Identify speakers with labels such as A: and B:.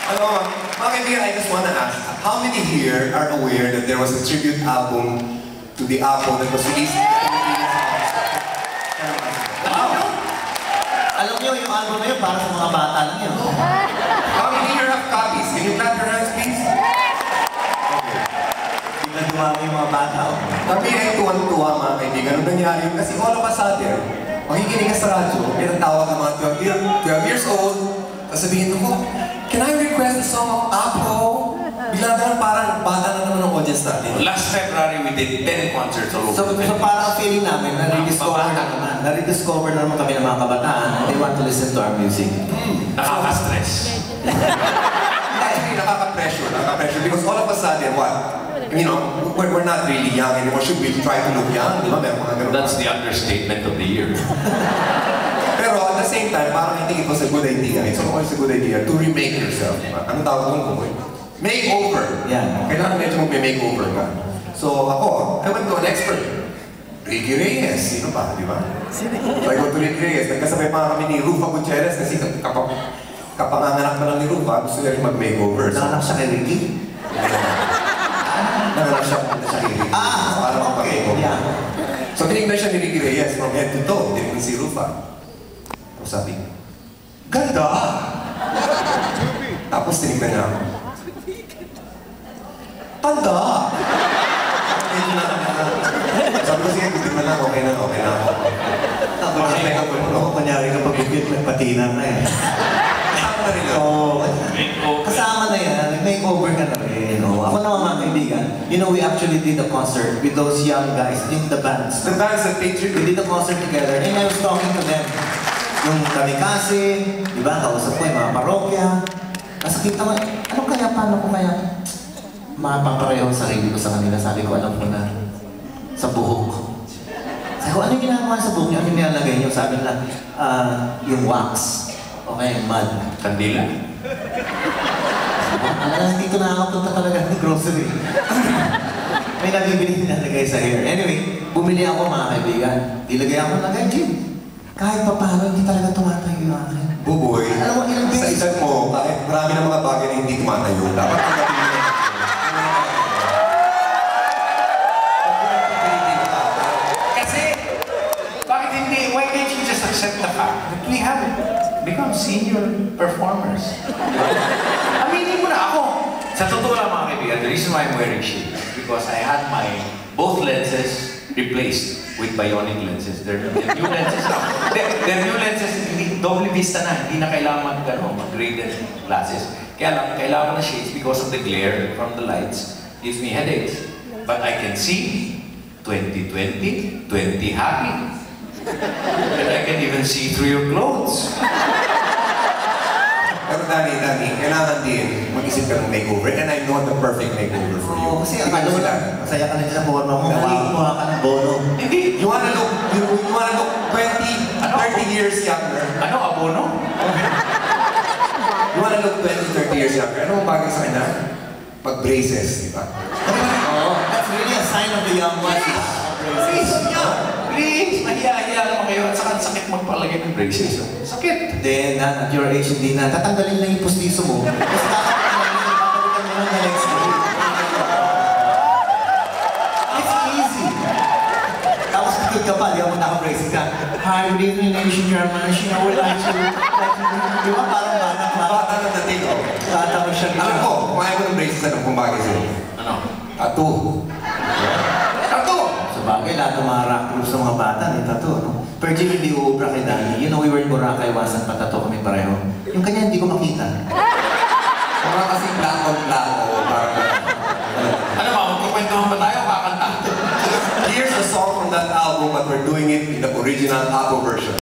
A: Hello, mga kaibigan, I just wanna ask, how many here are aware that there was a tribute album to the Apo that was released in the Philippines?
B: Wow! Alam niyo, yung album na yun, para sa mga bata lang yun.
A: How many here have copies? Can you clap your hands, please? Okay.
B: Tingnan dumami yung mga bata.
A: Kami ay tuwan-tuwa, mga kaibigan. Anong nangyari yun? Kasi all of a sudden, makikinig ka sa radyo, may natawag ng mga 12 years old, sasabihin ko, can I request a song of Apo? Bigla na parang bata na naman ang audience natin.
C: Last February, we did 10 concerts all over
B: So
C: the country.
B: parang feeling namin, na-rediscover na naman kami ng mga kabataan and they want to listen to our music.
C: Nakaka-stress.
A: Actually, nakaka-pressure because all of a sudden, what? You know, we're not really young anymore. Should we try to look young? Di ba? Meron mga ganun.
C: That's the understatement of the year.
A: Pero at the same time, parang I think it was a good idea. It's always a good idea to remake yourself. Anong tawag doon ko? Makeover.
B: Yeah.
A: Kailangan medyo mag-makeover ka. So ako, I went to an expert. Ricky Reyes. Sino pa, di ba? So I go to Ricky Reyes. Nagkasabay pa kami ni Rufa Gutierrez kasi kapanganganak na lang ni Rufa, gusto niya rin mag-makeover.
B: Nanganak siya kay Ricky?
A: Nanganak siya kay Ricky. Para mag-makeover.
B: Yeah.
A: So tinignan siya ni Ricky Reyes from head to toe. Tinignan si Rufa. Tapos sabi, ganda! Tapos tinignan niya ako. Tanda! Sabi ko, sige, gusto mo lang, okay na ako.
B: Ako kunyari kapag bigit, nagpatina na eh.
A: Kasama na rin ako.
B: Kasama na yan, nag-makeover ka na rin. Ako naman mga kaibigan, you know, we actually did a concert with those young guys in the bands.
A: The bands that paid tribute.
B: We did a concert together and I was talking to them. Yung kamikase, di ba, kausap ko yung mga parokya. Kasi kita mo, ano kaya, paano ko kaya mapapareho ang sarili ko sa kanila? Sabi ko, alam ko na, sa buhok. Sabi ko, ano yung ginagawa sa buhok niyo? Ano yung nilalagay niyo? Sabi nila, yung wax. Okay, mud.
C: Kandila.
B: Hindi ko nakakapunta talaga ng grocery. May nabibili nilalagay sa hair. Anyway, bumili ako mga kaibigan. Dilagay ako ng gym. Kahit pa paano, hindi talaga tumatayo yung akin.
A: Buboy,
B: Alam mo, ilang
A: sa
B: beses-
A: edad mo, kahit marami ng mga bagay na hindi tumatayo, dapat pagdating mo.
C: Kasi, bakit hindi? Why can't you just accept the fact that we have become senior performers? Aminin mo na ako. Sa totoo lang mga kaibigan, the reason why I'm wearing shades is because I had my both lenses replaced with bionic lenses. They're new lenses now. They're new lenses, hindi, double vista na. Hindi na kailangan mag-graded glasses. Kaya lang, kailangan na shades because of the glare from the lights. Gives me headaches. But I can see 20/20, 20 happy. And I can even see through your clothes.
A: Pero Danny, kailangan din mag-isip ka ng makeover and I know the perfect makeover for you.
B: Oo, kasi akala mo lang, masaya ka na sa forma mo, mukha ka ng bono.
C: Hindi.
A: You wanna look 20, 30 years younger.
C: Ano, abono?
A: You wanna look 20, 30 years younger. Ano ang bagay sa kanya? Pag-braces, di ba?
B: Oh, that's really a sign of the young ones.
C: Please, yeah. Please. Mahiya-hiya naman kayo. At saka sakit magpalagay ng braces. Sakit.
B: Then, at your age, hindi na. Tatanggalin lang yung pustiso mo. Tapos kakapagpapalitan mo lang na next day. It's easy. Tapos pikit ka pa, di ako naka-braces ka. Hi, good evening, ladies and gentlemen. She would like to... Di ba parang bata?
A: Bata na dating ko.
B: Bata mo siya.
A: Alam ko, kumain ko ng braces ano kung bagay sa'yo.
C: Ano?
A: Tattoo. Tattoo!
B: Sa bagay, lahat ng mga rock groups ng mga bata, may tattoo, no? Pero Jim, hindi uubra kay Danny. You know, we were in Boracay once, nagpatato kami pareho. Yung kanya, hindi ko makita.
A: Mga kasi black on black. Parang
C: Ano ba? Magkukwentuhan ba tayo? Kakanta?
A: here's a song from that album, but we're doing it in the original Apo version.